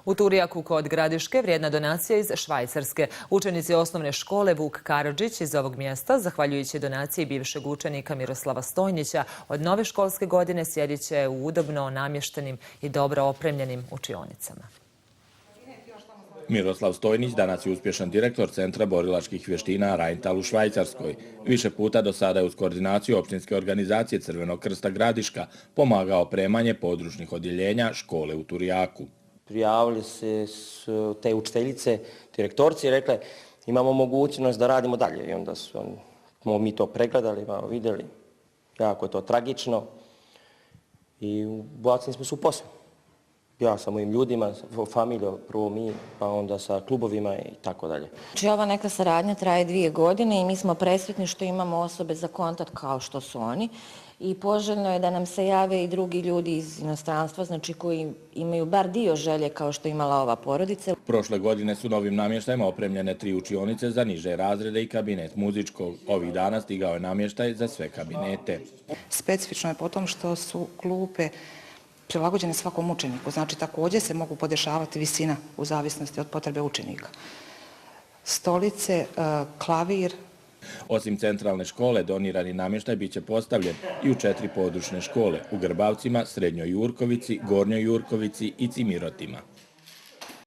U Turjaku kod Gradiške vrijedna donacija iz Švajcarske. Učenici osnovne škole Vuk Karadžić iz ovog mjesta, zahvaljujući donaciji bivšeg učenika Miroslava Stojnića, od nove školske godine sjedit će u udobno namještenim i dobro opremljenim učionicama. Miroslav Stojnić danas je uspješan direktor Centra borilačkih vještina Rheintal u Švajcarskoj. Više puta do sada je uz koordinaciju općinske organizacije Crvenog krsta Gradiška pomagao opremanje područnih odjeljenja škole u Turjaku. Prijavili se te učiteljice, direktorci i rekle imamo mogućnost da radimo dalje. I onda smo mi to pregledali, vidjeli. Jako je to tragično i ubacili smo se u posao. Ja sa mojim ljudima, familijom, prvo mi, pa onda sa klubovima i tako dalje. Znači, ova neka saradnja traje 2 godine i mi smo presretni što imamo osobe za kontakt kao što su oni. I poželjno je da nam se jave i drugi ljudi iz inostranstva, znači koji imaju bar dio želje kao što imala ova porodica. Prošle godine su novim namještajima opremljene 3 učionice za niže razrede i kabinet muzičkog. Ovih dana stigao je namještaj za sve kabinete. Specifično je po tom što su klupe prilagođene svakom učeniku, znači također se mogu podešavati visina u zavisnosti od potrebe učenika. Stolice, klavir. Osim centralne škole, donirani namještaj bit će postavljen i u 4 područne škole, u Grbavcima, Srednjoj Jurkovici, Gornjoj Jurkovici i Cimirotima.